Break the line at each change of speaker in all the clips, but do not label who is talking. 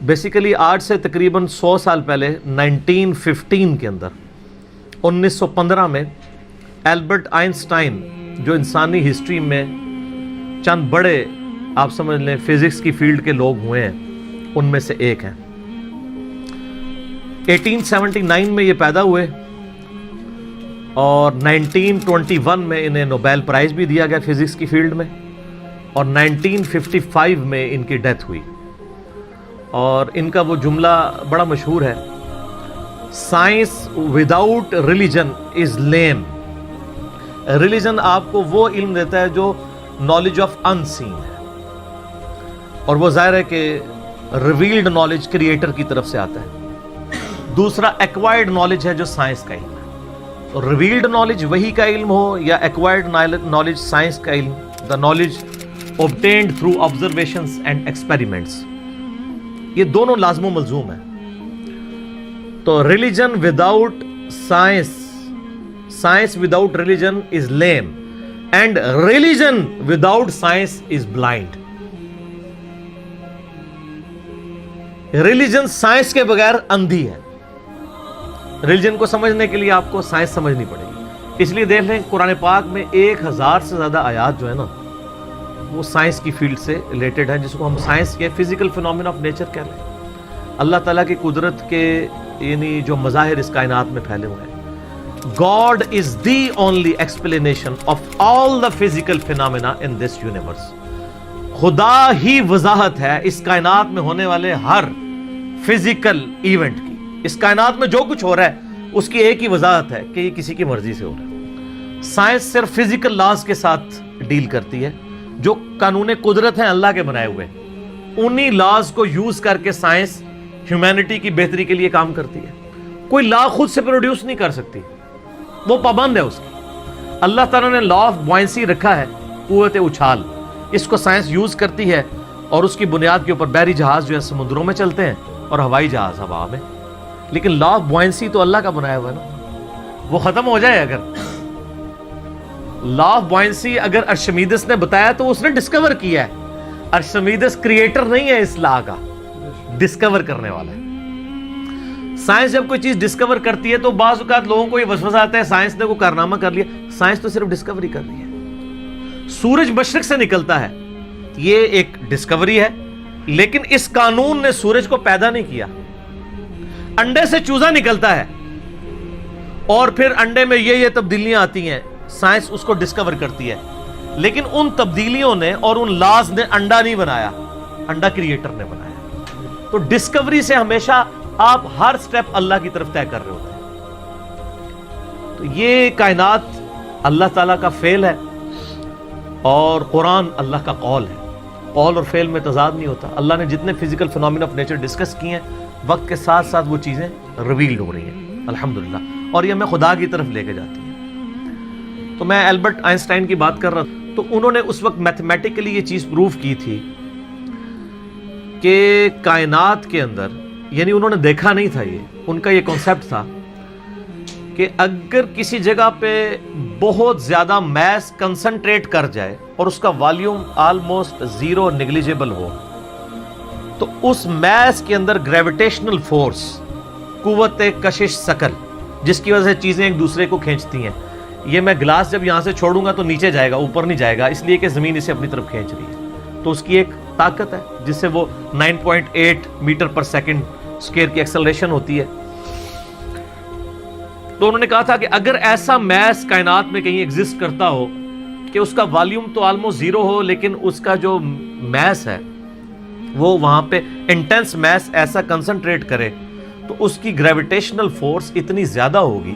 Basically آج سے تقریباً 100 سال پہلے 1915 کے اندر 1915 میں البرٹ آئنسٹائن جو انسانی ہسٹری میں چند بڑے آپ سمجھ لیں فزکس کی فیلڈ کے لوگ ہوئے ہیں ان میں سے ایک ہیں. 1879 میں یہ پیدا ہوئے اور 1921 میں انہیں نوبیل پرائز بھی دیا گیا فزکس کی فیلڈ میں اور 1955 میں ان کی ڈیتھ ہوئی. اور ان کا وہ جملہ بڑا مشہور ہے, science without religion is lame. Religion آپ کو وہ علم دیتا ہے جو نالج آف ان سین ہے, اور وہ ظاہر ہے کہ ریویلڈ نالج کریٹر کی طرف سے آتا ہے. دوسرا ایکوائرڈ نالج ہے جو سائنس کا علم ہے. ریویلڈ نالج وہی کا علم ہو یا ایکوائرڈ نالج سائنس کا علم, the knowledge obtained through observations and experiments, یہ دونوں لازم و ملزوم ہیں. تو religion without science, science without religion is lame, and religion without science is blind. Religion science کے بغیر اندھی ہے. ریلیجن کو سمجھنے کے لیے آپ کو سائنس سمجھنی پڑے گی. اس لیے دیکھ لیں قرآن پاک میں 1000 سے زیادہ آیات جو ہے نا وہ سائنس کی فیلڈ سے ریلیٹڈ ہیں, جس کو ہم سائنس کے فزیکل فینومینا آف نیچر کہہ رہے ہیں. اللہ تعالیٰ کی قدرت کے یعنی جو مظاہر اس کائنات میں پھیلے ہوئے ہیں. God is the only explanation of all the physical phenomena in this universe. خدا ہی وضاحت ہے اس کائنات میں ہونے والے ہر فزیکل ایونٹ کی. اس کائنات میں جو کچھ ہو رہا ہے اس کی ایک ہی وضاحت ہے کہ یہ کسی کی مرضی سے ہو رہا ہے. سائنس صرف فزیکل لاز کے ساتھ ڈیل کرتی ہے, جو قانون قدرت ہیں اللہ کے بنائے ہوئے, انہی لاز کو یوز کر کے سائنس ہیومینٹی کی بہتری کے لیے کام کرتی ہے. کوئی لا خود سے پروڈیوس نہیں کر سکتی, وہ پابند ہے اس کی. اللہ تعالیٰ نے لا آف بوائنسی رکھا ہے, قوت اچھال, اس کو سائنس یوز کرتی ہے اور اس کی بنیاد کے اوپر بحری جہاز جو ہے سمندروں میں چلتے ہیں اور ہوائی جہاز ہوا میں. لیکن لا آف بوائنسی تو اللہ کا بنایا ہوا ہے نا, وہ ختم ہو جائے. اگر لا آف بوائنسی اگر ارشمیدس نے بتایا تو اس نے ڈسکور کیا ہے. ارشمیدس کریٹر نہیں ہے اس لا کا, ڈسکور کرنے والا ہے. سائنس جب کوئی چیز ڈسکور کرتی ہے تو بعض اوقات لوگوں کو یہ وسوسہ آتا ہے سائنس نے کوئی کارنامہ کر لیا. سائنس تو صرف ڈسکوری کر رہی ہے. سورج مشرق سے نکلتا ہے, یہ ایک ڈسکوری ہے, لیکن اس قانون نے سورج کو پیدا نہیں کیا. انڈے سے چوزا نکلتا ہے اور پھر انڈے میں یہ تبدیلیاں آتی ہیں, سائنس اس کو ڈسکور کرتی ہے, لیکن ان تبدیلیوں نے اور ان لاز نے انڈا نہیں بنایا, انڈا کریٹر نے بنایا. تو ڈسکوری سے ہمیشہ آپ ہر سٹیپ اللہ کی طرف طے کر رہے ہوتے ہیں. تو یہ کائنات اللہ تعالیٰ کا فعل ہے اور قرآن اللہ کا قول ہے. قول اور فعل میں تضاد نہیں ہوتا. اللہ نے جتنے physical phenomena of nature discuss کیے ہیں وقت کے ساتھ ساتھ وہ چیزیں ریویلڈ ہو رہی ہیں الحمدللہ, اور یہ ہمیں خدا کی طرف لے کے جاتی ہیں. تو میں البرٹ آئنسٹائن کی بات کر رہا تھا, تو انہوں نے اس وقت میتھمیٹیکلی یہ چیز پروف کی تھی کہ کائنات کے اندر, یعنی انہوں نے دیکھا نہیں تھا, یہ ان کا یہ کانسیپٹ تھا کہ اگر کسی جگہ پہ بہت زیادہ میس کنسنٹریٹ کر جائے اور اس کا والیوم آلموسٹ زیرو نیگلیجیبل ہو, تو اس میس کے اندر گریویٹیشنل فورس, قوت کشش ثقل, جس کی وجہ سے چیزیں ایک دوسرے کو کھینچتی ہیں. یہ میں گلاس جب یہاں سے چھوڑوں گا تو نیچے جائے گا, اوپر نہیں جائے گا, اس لیے کہ زمین اسے اپنی طرف کھینچ رہی ہے. تو اس کی ایک طاقت ہے جس سے وہ 9.8 میٹر پر سیکنڈ اسکوئر کی ایکسلریشن ہوتی ہے. تو انہوں نے کہا تھا کہ اگر ایسا میس کائنات میں کہیں ایگزسٹ کرتا ہو کہ اس کا والیوم تو آلموسٹ زیرو ہو, لیکن اس کا جو میس ہے وہ وہاں پہ انٹینس میس ایسا کنسنٹریٹ کرے, تو اس کی گریویٹیشنل فورس اتنی زیادہ ہوگی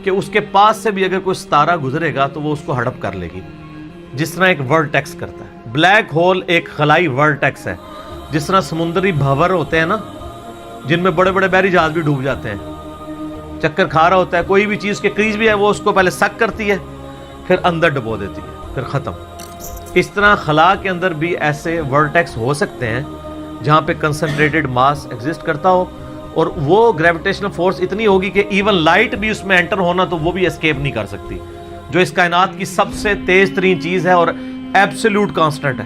کہ اس کے پاس سے بھی اگر کوئی ستارہ گزرے گا تو وہ اس کو ہڑپ کر لے گی, جس طرح ایک ورٹیکس کرتا ہے. بلیک ہول ایک خلائی ورٹیکس ہے, جس طرح سمندری بھنور ہوتے ہیں نا, جن میں بڑے بڑے بحری جہاز بھی ڈوب جاتے ہیں, چکر کھا رہا ہوتا ہے, کوئی بھی چیز کے قریب بھی ہے وہ اس کو پہلے سک کرتی ہے پھر اندر ڈبو دیتی ہے, پھر ختم. اس طرح خلا کے اندر بھی ایسے ورٹیکس ہو سکتے ہیں جہاں پہ کنسنٹریٹڈ ماس ایگزسٹ کرتا ہو, اور وہ گریویٹیشنل فورس اتنی ہوگی کہ ایون لائٹ بھی اس میں انٹر ہونا تو وہ بھی اسکیپ نہیں کر سکتی, جو اس کائنات کی سب سے تیز ترین چیز ہے اور ایبسولوٹ کانسٹنٹ ہے.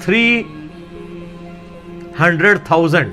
300,000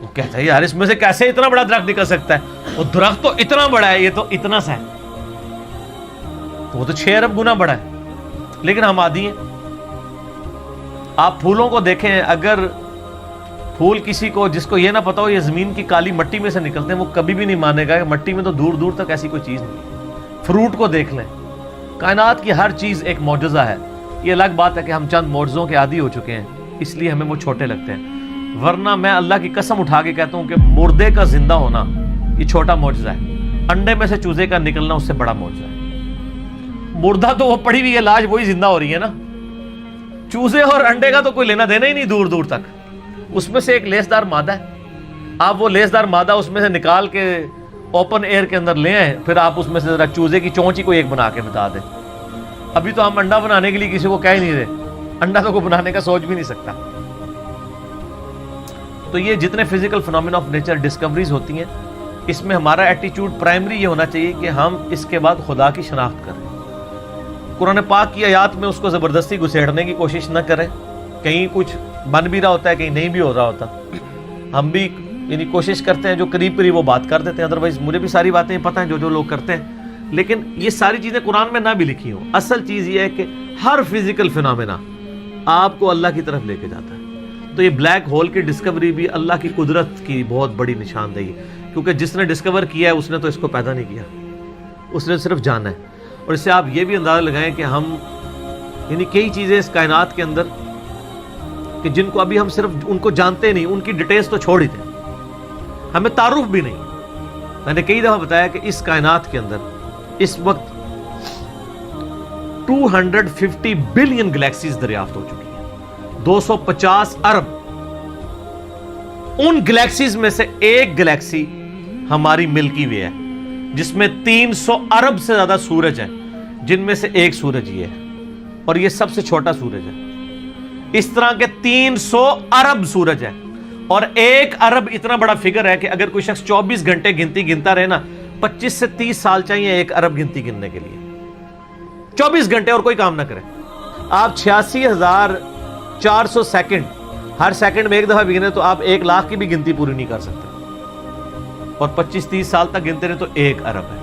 وہ کہتا ہے یار اس میں سے کیسے اتنا بڑا درخت نکل سکتا ہے؟ وہ درخت تو اتنا بڑا ہے، یہ تو اتنا سا ہے، وہ تو 6 ارب گنا بڑا ہے، لیکن ہم عادی ہیں۔ آپ پھولوں کو دیکھیں، اگر پھول کسی کو جس کو یہ نہ پتا ہو یہ زمین کی کالی مٹی میں سے نکلتے ہیں، وہ کبھی بھی نہیں مانے گا کہ مٹی میں تو دور دور تک ایسی کوئی چیز نہیں۔ فروٹ کو دیکھ لیں، کائنات کی ہر چیز ایک معجزہ ہے۔ یہ الگ بات ہے کہ ہم چند معجزوں کے عادی ہو چکے ہیں، اس لیے ہمیں وہ چھوٹے لگتے ہیں، ورنہ میں اللہ کی قسم اٹھا کے کہتا ہوں کہ مردے کا زندہ ہونا یہ چھوٹا معجزہ ہے، انڈے میں سے چوزے کا نکلنا اس سے بڑا معجزہ ہے۔ مردہ تو وہ پڑی ہوئی ہے لاش، وہی زندہ ہو رہی ہے نا، چوزے اور انڈے کا تو کوئی لینا دینا ہی نہیں دور دور تک۔ اس میں سے ایک لیسدار مادہ ہے، آپ وہ لیسدار مادہ اس میں سے نکال کے اوپن ایئر کے اندر لے آئیں، پھر آپ اس میں سے ذرا چوزے کی چونچ ہی کوئی ایک بنا کے بتا دیں۔ ابھی تو ہم انڈا بنانے کے لیے کسی کو کہہ ہی نہیں رہے، انڈا تو کوئی بنانے کا سوچ بھی نہیں سکتا۔ تو یہ جتنے physical phenomena of nature discoveries ہوتی ہیں، اس میں ہمارا ایٹیچیوڈ پرائمری یہ ہونا چاہیے کہ ہم اس کے بعد خدا کی شناخت کریں۔ قرآن پاک کی آیات میں اس کو زبردستی گھسیڑنے کی کوشش نہ کریں، کہیں کچھ بن بھی رہا ہوتا ہے، کہیں نہیں بھی ہو رہا ہوتا، ہم بھی یعنی کوشش کرتے ہیں جو قریب قریب وہ بات کر دیتے ہیں، ادروائز مجھے بھی ساری باتیں پتہ ہیں جو لوگ کرتے ہیں، لیکن یہ ساری چیزیں قرآن میں نہ بھی لکھی ہوں۔ اصل چیز یہ ہے کہ ہر فزیکل فنومینا آپ کو اللہ کی طرف لے کے جاتا ہے۔ تو یہ بلیک ہول کی ڈسکوری بھی اللہ کی قدرت کی بہت بڑی نشاندہی ہے، کیونکہ جس نے ڈسکور کیا ہے اس نے تو اس کو پیدا نہیں کیا، اس نے صرف جانا ہے۔ اور اس سے آپ یہ بھی اندازہ لگائیں کہ ہم یعنی کئی چیزیں اس کائنات کے اندر کہ جن کو ابھی ہم صرف ان کو جانتے نہیں، ان کی ڈیٹیلز تو چھوڑ ہی دیں، ہمیں تعارف بھی نہیں۔ میں نے کئی دفعہ بتایا کہ اس کائنات کے اندر اس وقت 250 بلین گلیکسیز دریافت ہو چکی ہیں، 250 ارب۔ ان گلیکسیز میں سے ایک گلیکسی ہماری ملکی وے ہے، جس میں 300 ارب سے زیادہ سورج ہیں، جن میں سے ایک سورج یہ ہے، اور یہ سب سے چھوٹا سورج ہے۔ اس طرح کے 300 ارب سورج ہیں، اور 1 ارب اتنا بڑا فگر ہے کہ اگر کوئی شخص 24 گھنٹے گنتی گنتا رہے نا، 25 سے 30 سال چاہیے 1 ارب گنتی گننے کے لیے، 24 گھنٹے اور کوئی کام نہ کرے۔ آپ 86,400 سیکنڈ، ہر سیکنڈ میں 1 دفعہ بھی گنے تو آپ 1 لاکھ کی بھی گنتی پوری نہیں کر سکتے، اور 25-30 سال تک گنتے رہے تو 1 ارب ہے۔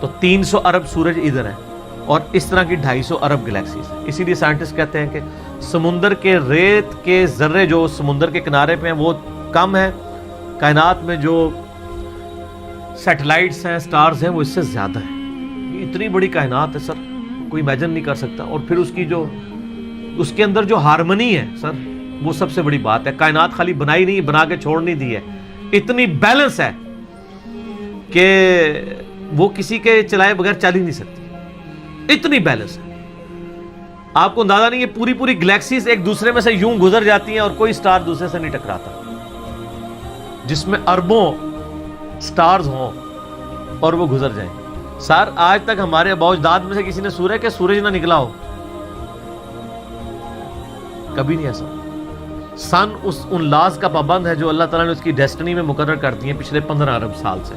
تو 300 ارب سورج ادھر ہے، اور اس طرح کی 250 ارب گلیکسیز ہیں۔ اسی لیے سائنٹسٹ کہتے ہیں کہ سمندر کے ریت کے ذرے جو سمندر کے کنارے پہ ہیں وہ کم ہیں، کائنات میں جو سیٹلائٹس ہیں، سٹارز ہیں، وہ اس سے زیادہ ہیں۔ یہ اتنی بڑی کائنات ہے سر، کوئی امیجن نہیں کر سکتا۔ اور پھر اس کے اندر جو ہارمنی ہے سر، وہ سب سے بڑی بات ہے۔ کائنات خالی بنائی نہیں، بنا کے چھوڑ نہیں دی ہے، اتنی بیلنس ہے کہ وہ کسی کے چلائے بغیر چل ہی نہیں سکتی، اتنی بیلنس ہے۔ آپ کو اندازہ نہیں ہے، پوری گلیکسیز ایک دوسرے میں سے یوں گزر جاتی ہیں اور کوئی سٹار دوسرے سے نہیں ٹکراتا، جس میں اربوں سٹارز ہوں اور وہ گزر جائیں۔ سر آج تک ہمارے آباء و اجداد میں سے کسی نے سورج کہ سورج نہ نکلا ہو، کبھی نہیں ایسا۔ سن ان لاز کا پابند ہے جو اللہ تعالیٰ نے اس کی ڈیسٹنی میں مقرر کر دی ہیں پچھلے 15 ارب سال سے۔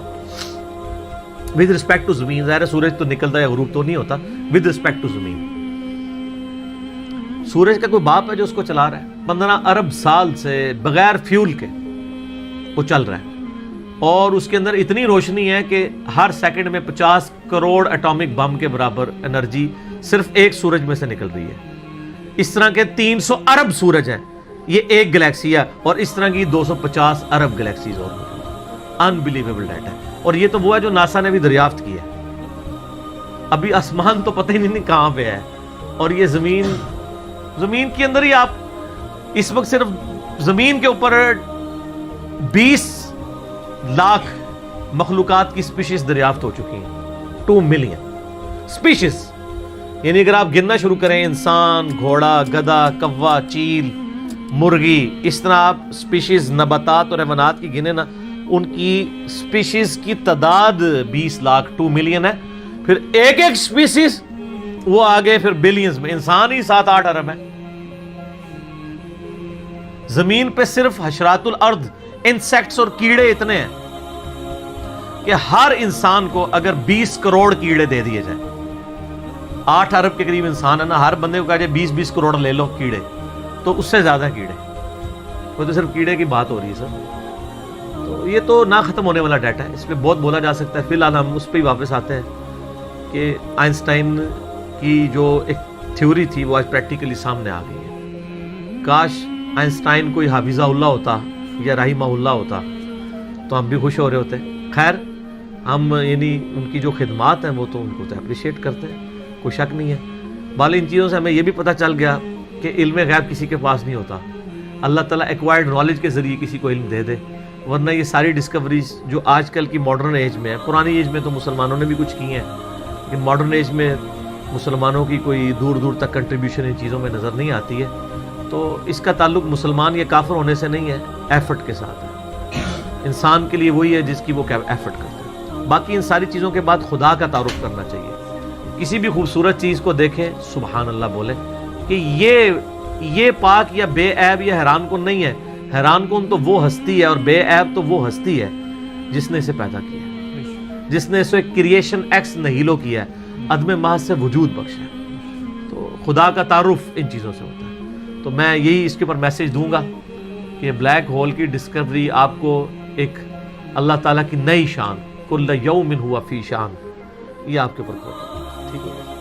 ود رسپیکٹ ٹو زمین، ظاہر ہے سورج تو نکلتا ہے، غروب تو نہیں ہوتا، ود رسپیکٹ ٹو زمین۔ سورج کا کوئی باپ ہے جو اس کو چلا رہا ہے، 15 ارب سال سے بغیر فیول کے وہ چل رہا ہے، اور اس کے اندر اتنی روشنی ہے کہ ہر سیکنڈ میں 50 کروڑ ایٹامک بم کے برابر انرجی صرف ایک سورج میں سے نکل رہی ہے۔ اس طرح کے 300 ارب سورج ہیں، یہ ایک گلیکسی ہے، اور اس طرح کی 250 ارب گلیکسیز اور انبلیویبل ڈیٹا ہے۔ اور یہ تو وہ ہے جو ناسا نے بھی دریافت کیا ہے، ابھی آسمان تو پتہ ہی نہیں کہاں پہ ہے، اور یہ زمین کے اندر ہی آپ اس وقت صرف زمین کے اوپر 20 لاکھ مخلوقات کی سپیشیز دریافت ہو چکی ہیں، 2 ملین سپیشیز۔ یعنی اگر آپ گننا شروع کریں، انسان، گھوڑا، گدھا، کوا، چیل، مرغی، اس طرح آپ سپیشیز نباتات اور حیوانات کی گنے نا، ان کی سپیشیز کی تعداد 20 لاکھ 2 ملین ہے۔ پھر ایک سپیشیز وہ آگے پھر بلینز میں، انسان ہی 7-8 ارب ہے۔ زمین پہ صرف حشرات الارض، انسیکٹس اور کیڑے اتنے ہیں کہ ہر انسان کو اگر 20 کروڑ کیڑے دے دیے جائیں، 8 ارب کے قریب انسان ہے نا، ہر بندے کو کہا جائے 20 کروڑ لے لو کیڑے، تو اس سے زیادہ کیڑے وہ تو صرف کیڑے کی بات ہو رہی ہے سر. تو یہ تو نہ ختم ہونے والا ڈیٹا ہے, اس پہ بہت بولا جا سکتا ہے. فی الحال ہم اس پہ ہی واپس آتے ہیں کہ آئنسٹائن کی جو ایک تھیوری تھی وہ آج پریکٹیکلی سامنے آ گئی ہے. کاش آئنسٹائن کوئی حافظہ اللہ ہوتا یا رحمہ اللہ ہوتا تو ہم بھی خوش ہو رہے ہوتے. خیر ہم یعنی ان کی جو خدمات ہیں وہ تو ان کو تو اپریشیٹ کرتے ہیں, کوئی شک نہیں ہے. بالی ان چیزوں سے ہمیں یہ بھی پتہ چل گیا کہ علم غیب کسی کے پاس نہیں ہوتا. اللہ تعالیٰ ایکوائرڈ نالج کے ذریعے کسی کو علم دے دے, ورنہ یہ ساری ڈسکوریز جو آج کل کی ماڈرن ایج میں ہے, پرانی ایج میں تو مسلمانوں نے بھی کچھ کی ہیں, لیکن ماڈرن ایج میں مسلمانوں کی کوئی دور دور تک کنٹریبیوشن ان چیزوں میں نظر نہیں آتی ہے. تو اس کا تعلق مسلمان یا کافر ہونے سے نہیں ہے, ایفرٹ کے ساتھ ہے. انسان کے لیے وہی ہے جس کی وہ ایفرٹ کرتا ہے. باقی ان ساری چیزوں کے بعد خدا کا تعارف کرنا چاہیے. کسی بھی خوبصورت چیز کو دیکھیں سبحان اللہ بولیں کہ یہ پاک یا بے عیب یا حیران کن نہیں ہے. حیران کن تو وہ ہستی ہے اور بے عیب تو وہ ہستی ہے جس نے اسے پیدا کیا ہے, جس نے اسے کریشن ایکس نہیلو کیا ہے, عدم محض سے وجود بخشا ہے. تو خدا کا تعارف ان چیزوں سے ہوتا ہے. تو میں یہی اس کے اوپر میسیج دوں گا کہ بلیک ہول کی ڈسکوری آپ کو ایک اللہ تعالیٰ کی نئی شان, کل یوم ہوا فی شان, یہ آپ کے اوپر کھوٹا. ٹھیک ہے.